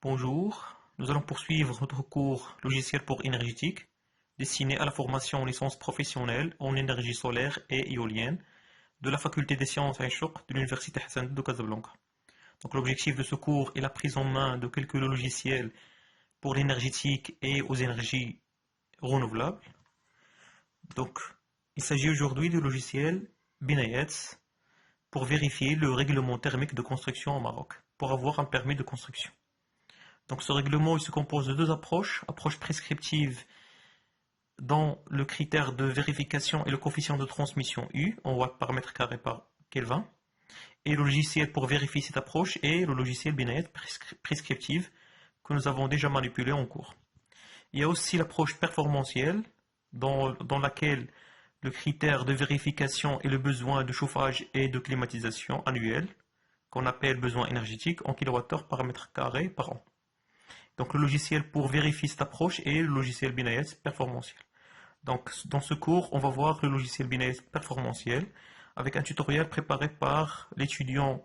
Bonjour, nous allons poursuivre notre cours logiciel pour énergétique destiné à la formation en licence professionnelle en énergie solaire et éolienne de la faculté des sciences Ain Choc de l'université Hassan de Casablanca. Donc l'objectif de ce cours est la prise en main de quelques logiciels pour l'énergétique et aux énergies renouvelables. Donc il s'agit aujourd'hui du logiciel Binayet pour vérifier le règlement thermique de construction au Maroc pour avoir un permis de construction. Donc ce règlement il se compose de deux approches, approche prescriptive dans le critère de vérification et le coefficient de transmission U en watts par mètre carré par Kelvin, et le logiciel pour vérifier cette approche est le logiciel Binayet prescriptive que nous avons déjà manipulé en cours. Il y a aussi l'approche performantielle dans laquelle le critère de vérification est le besoin de chauffage et de climatisation annuel qu'on appelle besoin énergétique en kWh par mètre carré par an. Donc le logiciel pour vérifier cette approche est le logiciel Binayet performantiel. Donc dans ce cours, on va voir le logiciel Binayet performantiel avec un tutoriel préparé par l'étudiant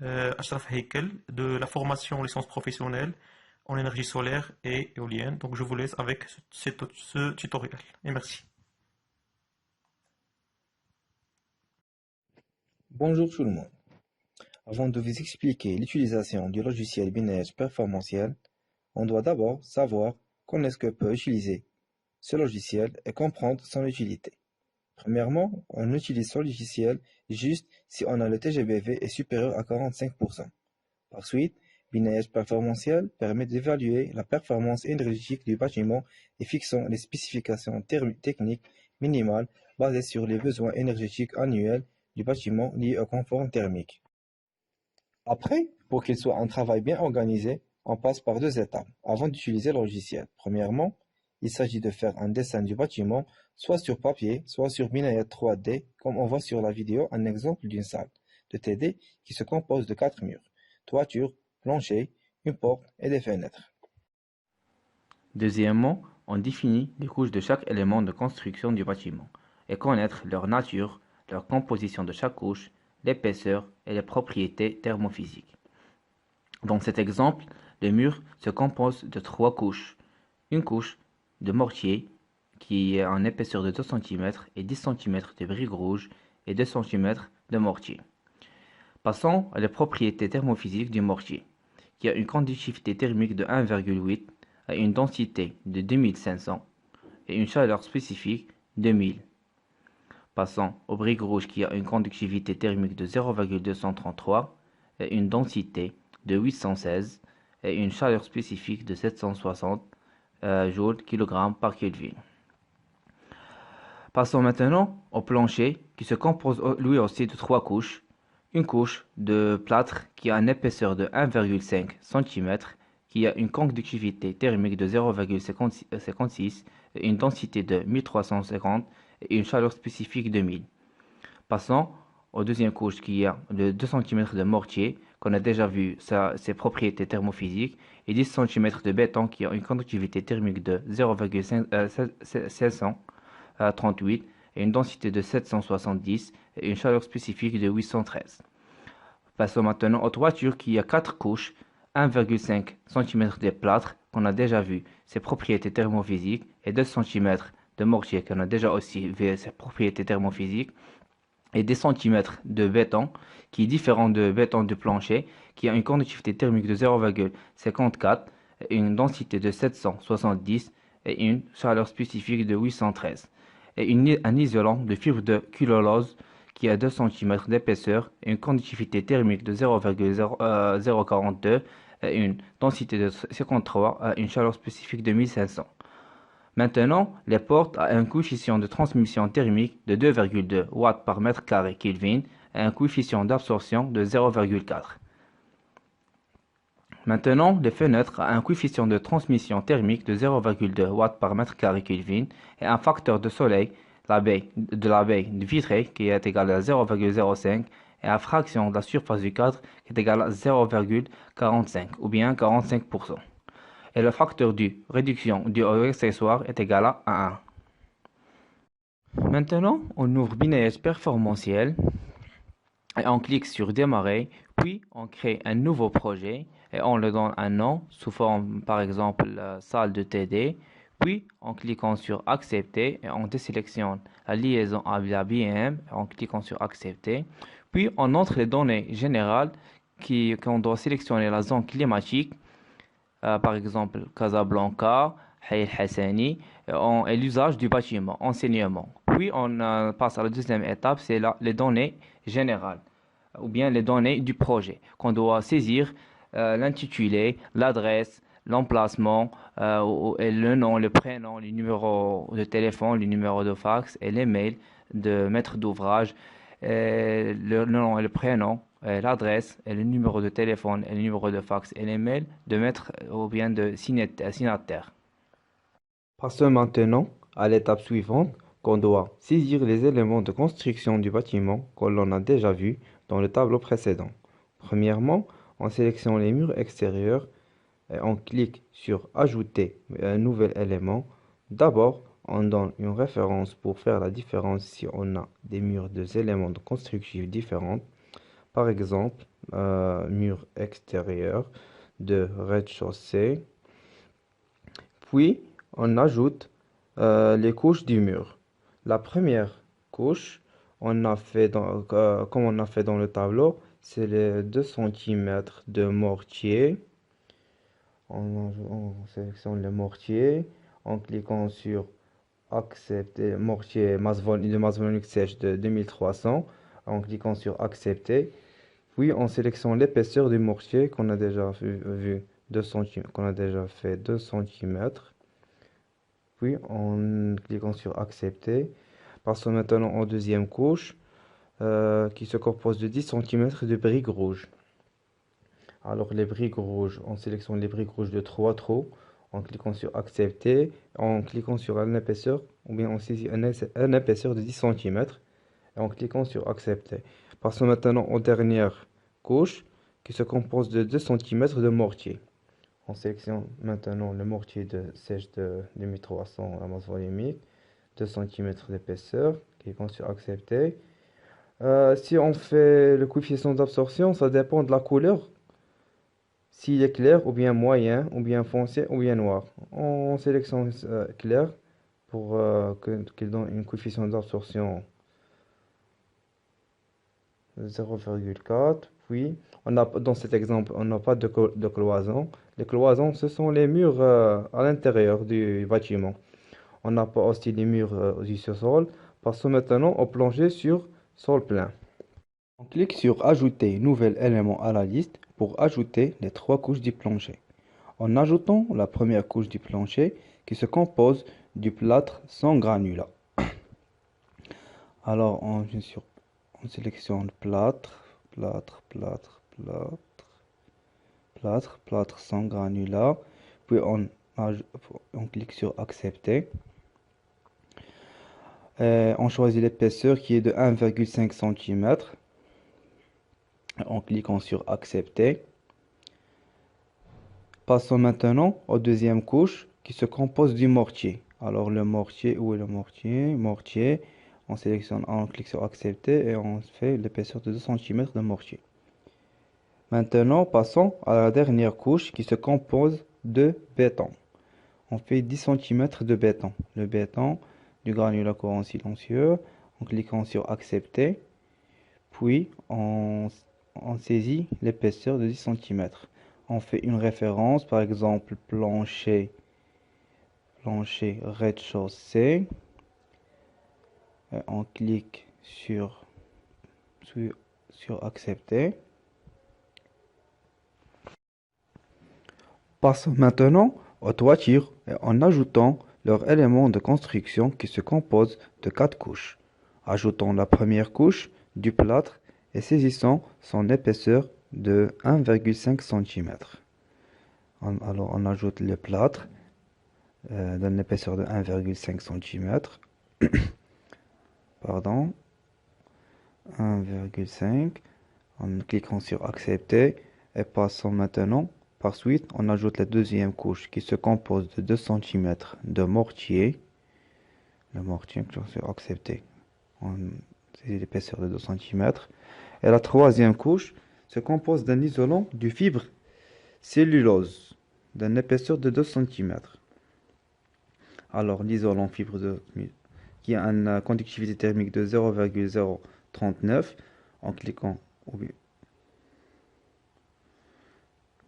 Ashraf Heikel de la formation licence professionnelle en énergie solaire et éolienne. Donc je vous laisse avec ce tutoriel et merci. Bonjour tout le monde. Avant de vous expliquer l'utilisation du logiciel Binayet performantiel, on doit d'abord savoir comment est-ce que peut utiliser ce logiciel et comprendre son utilité. Premièrement, on utilise ce logiciel juste si on a le TGBV est supérieur à 45%. Par suite, Binayet performantiel permet d'évaluer la performance énergétique du bâtiment et fixant les spécifications techniques minimales basées sur les besoins énergétiques annuels du bâtiment liés au confort thermique. Après, pour qu'il soit un travail bien organisé, on passe par deux étapes avant d'utiliser le logiciel. Premièrement, il s'agit de faire un dessin du bâtiment, soit sur papier, soit sur Binayet 3D, comme on voit sur la vidéo un exemple d'une salle de TD qui se compose de 4 murs, toiture, plancher, une porte et des fenêtres. Deuxièmement, on définit les couches de chaque élément de construction du bâtiment et connaître leur nature, leur composition de chaque couche, l'épaisseur et les propriétés thermophysiques. Dans cet exemple, le mur se compose de 3 couches. Une couche de mortier qui a une épaisseur de 2 cm et 10 cm de briques rouges et 2 cm de mortier. Passons à les propriétés thermophysiques du mortier, qui a une conductivité thermique de 1,8 à une densité de 2500 et une chaleur spécifique de 1000. Passons aux briques rouges qui a une conductivité thermique de 0,233 et une densité de 816 et une chaleur spécifique de 760 joules kg par Kelvin. Passons maintenant au plancher qui se compose lui aussi de 3 couches. Une couche de plâtre qui a une épaisseur de 1,5 cm, qui a une conductivité thermique de 0,56 et une densité de 1350 et une chaleur spécifique de 1000. Passons aux deuxième couche qui a de 2 cm de mortier, qu'on a déjà vu ses propriétés thermophysiques, et 10 cm de béton qui a une conductivité thermique de 0,738 et une densité de 770 et une chaleur spécifique de 813. Passons maintenant aux toitures qui a 4 couches, 1,5 cm de plâtre qu'on a déjà vu ses propriétés thermophysiques et 2 cm de mortier qu'on a déjà aussi vu ses propriétés thermophysiques et des centimètres de béton qui est différent de béton du plancher qui a une conductivité thermique de 0,54 et une densité de 770 et une chaleur spécifique de 813 et un isolant de fibre de cellulose qui a 2 cm d'épaisseur et une conductivité thermique de 0,042 et une densité de 53 et une chaleur spécifique de 1500. Maintenant, les portes ont un coefficient de transmission thermique de 2,2 watts par mètre carré Kelvin et un coefficient d'absorption de 0,4. Maintenant, les fenêtres ont un coefficient de transmission thermique de 0,2 watts par mètre carré Kelvin et un facteur de soleil de la baie vitrée qui est égal à 0,05 et une fraction de la surface du cadre qui est égal à 0,45 ou bien 45%. Et le facteur de réduction du accessoire est égal à 1. Maintenant, on ouvre Binayet performantiel et on clique sur démarrer Puis, on crée un nouveau projet et on le donne un nom sous forme, par exemple, salle de TD. Puis, en cliquant sur Accepter, et on désélectionne la liaison avec la BM en cliquant sur Accepter. Puis, on entre les données générales qu'on doit sélectionner la zone climatique, par exemple Casablanca, Hay el-Hassani, et l'usage du bâtiment, enseignement. Puis, on passe à la deuxième étape, c'est les données générales ou bien les données du projet qu'on doit saisir, l'intitulé, l'adresse, l'emplacement, et le nom, le prénom, le numéro de téléphone, le numéro de fax et les mails de maître d'ouvrage, le nom et le prénom, l'adresse et le numéro de téléphone et le numéro de fax et les mails de maître ou bien de signataire. Passons maintenant à l'étape suivante qu'on doit saisir les éléments de construction du bâtiment que l'on a déjà vu dans le tableau précédent. Premièrement, on sélectionne les murs extérieurs et on clique sur Ajouter un nouvel élément. D'abord, on donne une référence pour faire la différence si on a des murs de éléments constructifs différents. Par exemple, mur extérieur de rez-de-chaussée. Puis, on ajoute les couches du mur. La première couche, comme on a fait dans le tableau, c'est les 2 cm de mortier. On sélectionne le mortier en cliquant sur Accepter, mortier de maçonnique sèche de 2300, en cliquant sur Accepter. Puis on sélectionne l'épaisseur du mortier qu'on a déjà vu 2 cm, qu'on a déjà fait 2 cm. Puis en cliquant sur Accepter, passons maintenant en deuxième couche qui se compose de 10 cm de briques rouges. Alors les briques rouges, on sélectionne les briques rouges de 3 trous en cliquant sur Accepter, en cliquant sur une épaisseur, ou bien on saisit une épaisseur de 10 cm et en cliquant sur Accepter. Passons maintenant aux dernières couches qui se compose de 2 cm de mortier. On sélectionne maintenant le mortier de sèche de 2300 à masse volumique, 2 cm d'épaisseur, cliquons sur Accepter. Si on fait le coefficient d'absorption, ça dépend de la couleur. S'il est clair, ou bien moyen, ou bien foncé, ou bien noir. On sélectionne clair pour qu'il donne une coefficient d'absorption de 0,4. Puis, dans cet exemple, on n'a pas de cloison. Les cloisons, ce sont les murs à l'intérieur du bâtiment. On n'a pas aussi les murs du sous-sol. Passons maintenant au plancher sur sol plein. On clique sur Ajouter nouvel élément à la liste pour ajouter les 3 couches du plancher. En ajoutant la première couche du plancher qui se compose du plâtre sans granulat. Alors on sélectionne plâtre sans granulat. Puis on clique sur Accepter. On choisit l'épaisseur qui est de 1,5 cm. En cliquant sur Accepter. Passons maintenant aux deuxième couche qui se compose du mortier. Alors le mortier, où est le mortier? Mortier, on sélectionne, on clique sur Accepter et on fait l'épaisseur de 2 cm de mortier. Maintenant, passons à la dernière couche qui se compose de béton. On fait 10 cm de béton. Le béton, du granulat courant silencieux, en cliquant sur Accepter. Puis on saisit l'épaisseur de 10 cm. On fait une référence, par exemple plancher rez-de-chaussée. On clique sur Accepter. Passons maintenant aux toitures en ajoutant leurs éléments de construction qui se composent de 4 couches. Ajoutons la première couche du plâtre et saisissons son épaisseur de 1,5 cm. Alors on ajoute le plâtre d'une épaisseur de 1,5 cm. Pardon. 1,5. En cliquant sur Accepter et passons maintenant. Par suite, on ajoute la deuxième couche qui se compose de 2 cm de mortier. Le mortier, cliquons sur Accepter. On saisit l'épaisseur de 2 cm. Et la troisième couche se compose d'un isolant de fibre cellulose d'une épaisseur de 2 cm. Alors, l'isolant qui a une conductivité thermique de 0,039 en cliquant au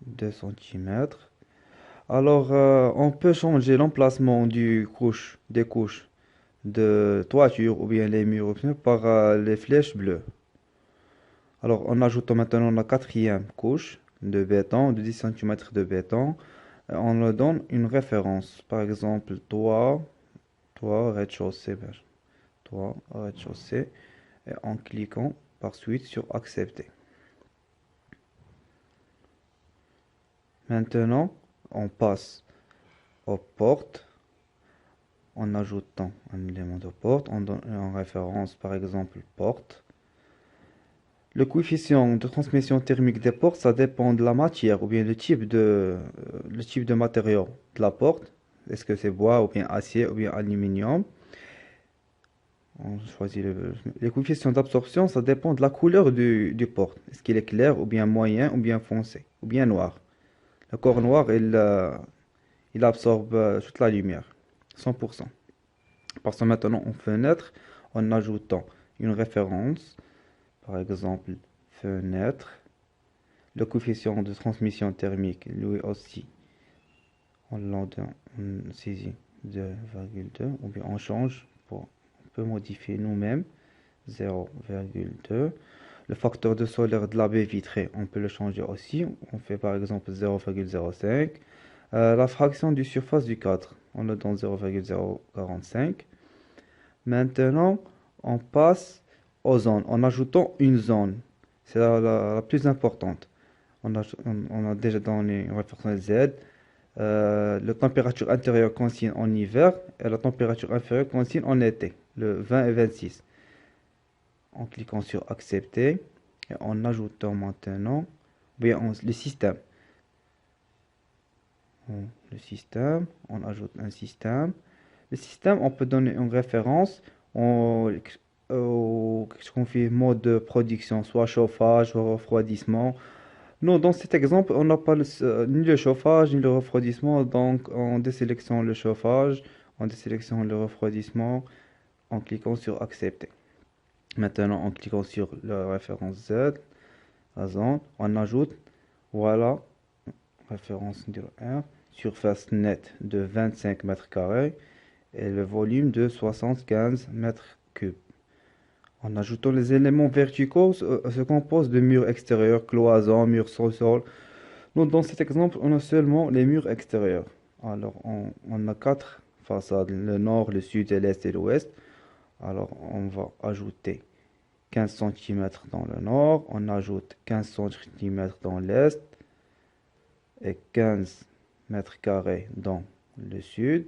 2 cm. Alors, on peut changer l'emplacement des couches de toiture ou bien les murs par les flèches bleues. Alors, en ajoutant maintenant la quatrième couche de béton, de 10 cm de béton, on leur donne une référence. Par exemple, toit, rez-de-chaussée, toit, rez-de-chaussée, et en cliquant par suite sur accepter. Maintenant, on passe aux portes en ajoutant un élément de porte, on donne en référence par exemple porte. Le coefficient de transmission thermique des portes, ça dépend de la matière ou bien le type de matériau de la porte. Est-ce que c'est bois ou bien acier ou bien aluminium? On choisit les coefficients d'absorption, ça dépend de la couleur du porte. Est-ce qu'il est clair ou bien moyen ou bien foncé ou bien noir? Le corps noir, il absorbe toute la lumière, 100%. Passons maintenant en fenêtre en ajoutant une référence, par exemple fenêtre. Le coefficient de transmission thermique, lui aussi, on saisit 2,2, ou bien on change, on peut modifier nous-mêmes, 0,2. Le facteur de solaire de la baie vitrée, on peut le changer aussi, on fait par exemple 0,05. La fraction du surface du cadre, on le donne 0,045. Maintenant, on passe aux zones en ajoutant une zone. C'est la plus importante. On a déjà donné une référence Z. La température intérieure consigne en hiver et la température inférieure consigne en été, le 20 et 26. En cliquant sur accepter et en ajoutant maintenant le système. On ajoute un système. Le système, on peut donner une référence ce qu'on fait mode de production, soit chauffage, soit refroidissement. Non, dans cet exemple, on n'a pas ni le chauffage ni le refroidissement, donc on désélectionne le chauffage, on désélectionne le refroidissement en cliquant sur accepter. Maintenant, en cliquant sur la référence Z, la zone, on ajoute, voilà, référence numéro 1, surface nette de 25 mètres carrés et le volume de 75 mètres cubes. En ajoutant les éléments verticaux, se compose de murs extérieurs, cloisons, murs sous-sol. Donc, dans cet exemple, on a seulement les murs extérieurs. Alors, on a 4 façades, le nord, le sud, l'est et l'ouest. Alors, on va ajouter 15 cm dans le nord, on ajoute 15 cm dans l'est et 15 mètres carrés dans le sud.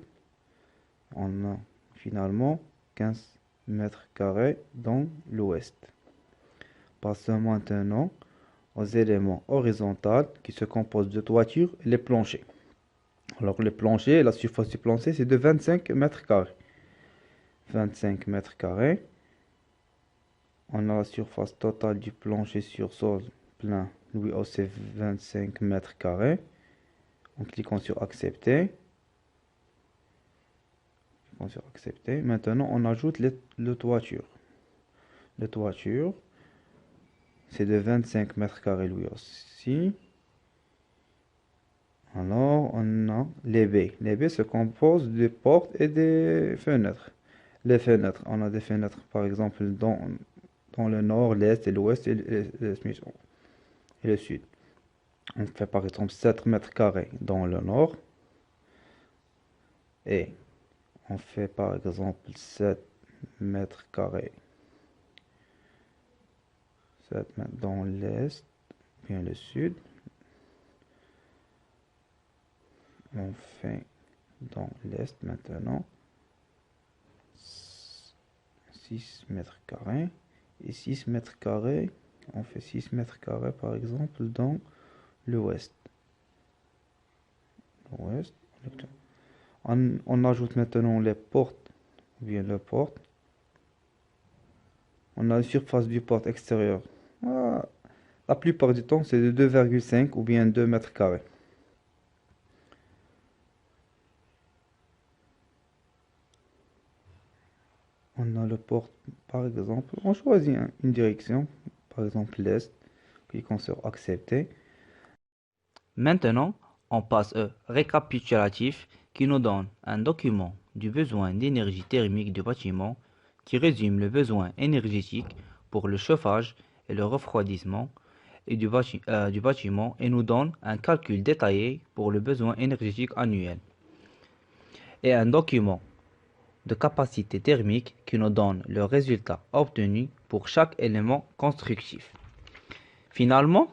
On a finalement 15 mètres carrés dans l'ouest. Passons maintenant aux éléments horizontaux qui se composent de toiture et les planchers. Alors les planchers, la surface du plancher c'est de 25 mètres carrés. 25 mètres carrés. On a la surface totale du plancher sur sol plein, lui aussi 25 mètres carrés. En cliquant sur accepter. Maintenant, on ajoute le toiture. Le toiture, c'est de 25 mètres carrés lui aussi. Alors, on a les baies. Les baies se composent des portes et des fenêtres. Les fenêtres, on a des fenêtres par exemple dans le nord, l'est et l'ouest et le sud. On fait par exemple 7 mètres carrés dans le nord. Et on fait par exemple 7 mètres carrés. 7 mètres dans l'est, bien le sud. On fait dans l'est maintenant 6 mètres carrés. Et 6 mètres carrés, on fait 6 mètres carrés par exemple dans l'ouest. On ajoute maintenant les portes, ou bien la porte. On a la surface du porte extérieur. La plupart du temps, c'est de 2,5 ou bien 2 mètres carrés. On a le port, par exemple, on choisit une direction, par exemple l'est, cliquons sur accepter. Maintenant, on passe au récapitulatif qui nous donne un document du besoin d'énergie thermique du bâtiment qui résume le besoin énergétique pour le chauffage et le refroidissement du bâtiment et nous donne un calcul détaillé pour le besoin énergétique annuel. Et un document de capacité thermique qui nous donne le résultat obtenu pour chaque élément constructif. Finalement,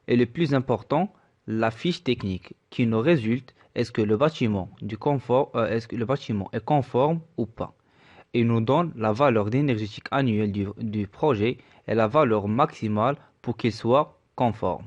et le plus important, la fiche technique qui nous résulte est-ce que le bâtiment est conforme ou pas et nous donne la valeur énergétique annuelle du projet et la valeur maximale pour qu'il soit conforme.